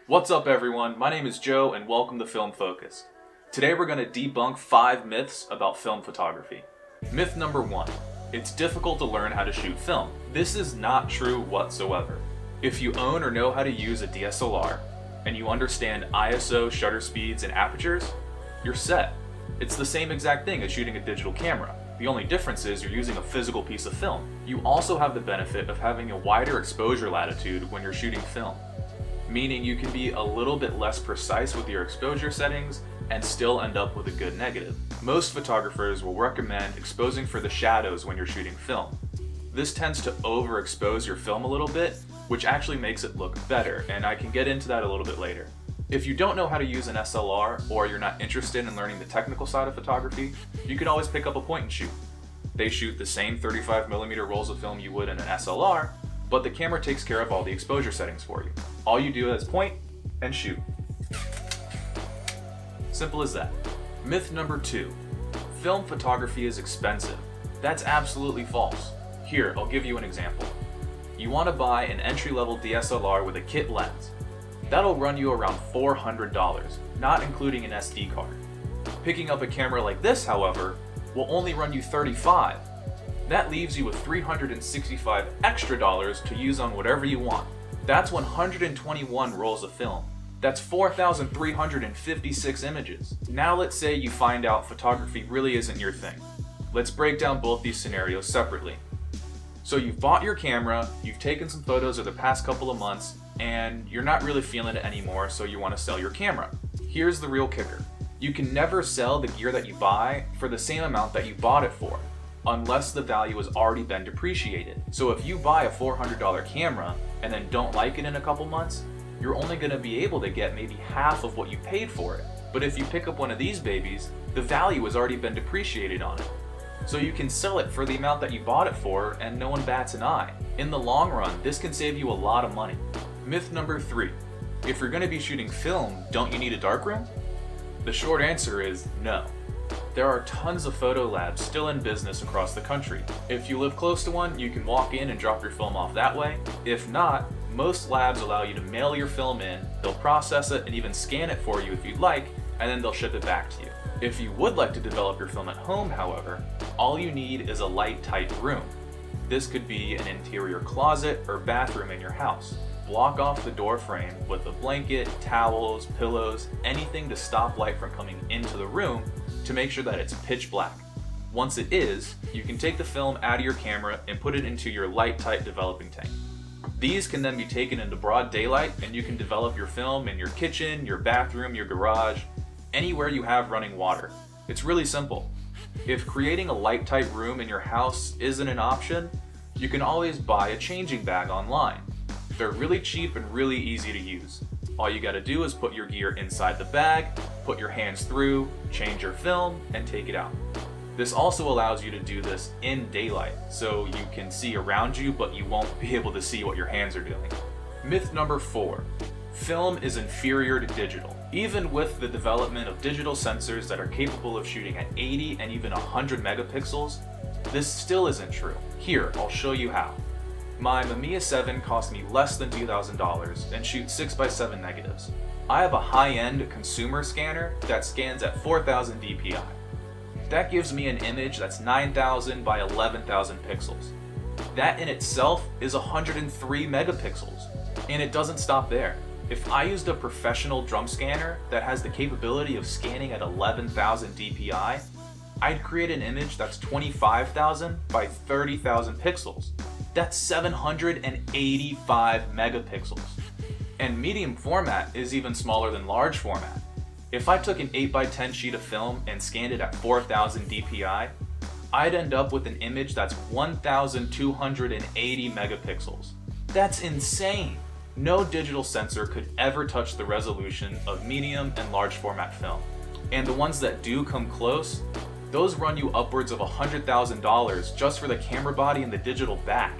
What's up everyone, my name is Joe and welcome to Film Focus. Today we're going to debunk 5 myths about film photography. Myth number 1, it's difficult to learn how to shoot film. This is not true whatsoever. If you own or know how to use a DSLR, and you understand ISO, shutter speeds, and apertures, you're set. It's the same exact thing as shooting a digital camera. The only difference is you're using a physical piece of film. You also have the benefit of having a wider exposure latitude when you're shooting film, meaning you can be a little bit less precise with your exposure settings and still end up with a good negative. Most photographers will recommend exposing for the shadows when you're shooting film. This tends to overexpose your film a little bit, which actually makes it look better, and I can get into that a little bit later. If you don't know how to use an SLR, or you're not interested in learning the technical side of photography, you can always pick up a point and shoot. They shoot the same 35mm rolls of film you would in an SLR, but the camera takes care of all the exposure settings for you. All you do is point and shoot. Simple as that. Myth number 2, film photography is expensive. That's absolutely false. Here, I'll give you an example. You want to buy an entry-level DSLR with a kit lens. That'll run you around $400, not including an SD card. Picking up a camera like this, however, will only run you $35. That leaves you with $365 extra to use on whatever you want. That's 121 rolls of film. That's 4,356 images. Now let's say you find out photography really isn't your thing. Let's break down both these scenarios separately. So you've bought your camera, you've taken some photos over the past couple of months, and you're not really feeling it anymore, so you want to sell your camera. Here's the real kicker. You can never sell the gear that you buy for the same amount that you bought it for, unless the value has already been depreciated. So if you buy a $400 camera and then don't like it in a couple months, you're only going to be able to get maybe half of what you paid for it. But if you pick up one of these babies, the value has already been depreciated on it. So you can sell it for the amount that you bought it for and no one bats an eye. In the long run, this can save you a lot of money. Myth number 3, if you're going to be shooting film, don't you need a darkroom? The short answer is no. There are tons of photo labs still in business across the country. If you live close to one, you can walk in and drop your film off that way. If not, most labs allow you to mail your film in, they'll process it and even scan it for you if you'd like, and then they'll ship it back to you. If you would like to develop your film at home, however, all you need is a light, tight room. This could be an interior closet or bathroom in your house. Block off the door frame with a blanket, towels, pillows, anything to stop light from coming into the room to make sure that it's pitch black. Once it is, you can take the film out of your camera and put it into your light, tight developing tank. These can then be taken into broad daylight and you can develop your film in your kitchen, your bathroom, your garage, anywhere you have running water. It's really simple. If creating a light, tight room in your house isn't an option, you can always buy a changing bag online. They're really cheap and really easy to use. All you gotta do is put your gear inside the bag, put your hands through, change your film, and take it out. This also allows you to do this in daylight, so you can see around you, but you won't be able to see what your hands are doing. Myth number 4, film is inferior to digital. Even with the development of digital sensors that are capable of shooting at 80 and even 100 megapixels, this still isn't true. Here, I'll show you how. My Mamiya 7 cost me less than $2,000 and shoots 6x7 negatives. I have a high-end consumer scanner that scans at 4,000 dpi. That gives me an image that's 9,000 by 11,000 pixels. That in itself is 103 megapixels. And it doesn't stop there. If I used a professional drum scanner that has the capability of scanning at 11,000 dpi, I'd create an image that's 25,000 by 30,000 pixels. That's 785 megapixels. And medium format is even smaller than large format. If I took an 8x10 sheet of film and scanned it at 4,000 dpi, I'd end up with an image that's 1,280 megapixels. That's insane! No digital sensor could ever touch the resolution of medium and large format film. And the ones that do come close, those run you upwards of $100,000 just for the camera body and the digital back.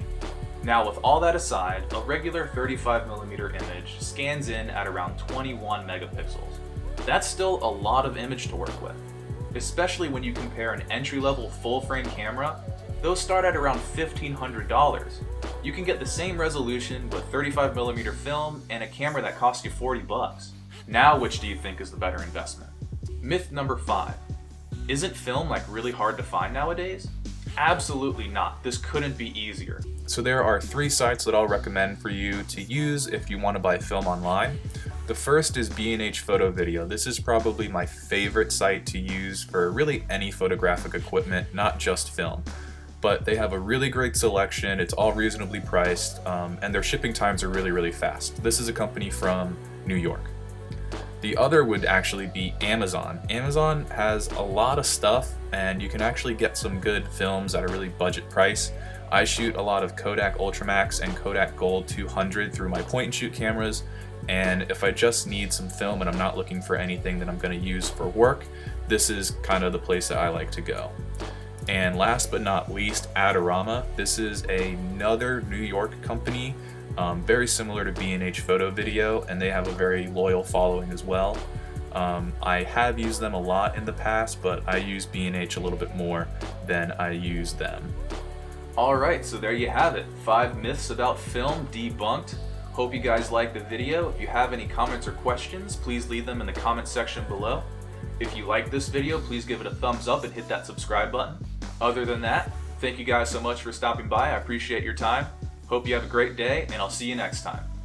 Now with all that aside, a regular 35mm image scans in at around 21 megapixels. That's still a lot of image to work with, especially when you compare an entry-level full-frame camera Those start at around $1,500. You can get the same resolution with 35mm film and a camera that costs you 40 bucks. Now which do you think is the better investment? Myth number 5. Isn't film like really hard to find nowadays? Absolutely not. This couldn't be easier. So there are 3 sites that I'll recommend for you to use if you want to buy film online. The first is B&H Photo Video. This is probably my favorite site to use for really any photographic equipment, not just film. But they have a really great selection, it's all reasonably priced, and their shipping times are really, really fast. This is a company from New York. The other would actually be Amazon. Amazon has a lot of stuff, and you can actually get some good films at a really budget price. I shoot a lot of Kodak Ultramax and Kodak Gold 200 through my point and shoot cameras, and if I just need some film and I'm not looking for anything that I'm going to use for work, this is kind of the place that I like to go. And last but not least, Adorama. This is another New York company, very similar to B&H Photo Video, and they have a very loyal following as well. I have used them a lot in the past, but I use B&H a little bit more than I use them. Alright, so there you have it. 5 myths about film debunked. Hope you guys liked the video. If you have any comments or questions, please leave them in the comment section below. If you like this video, please give it a thumbs up and hit that subscribe button. Other than that, thank you guys so much for stopping by. I appreciate your time. Hope you have a great day, and I'll see you next time.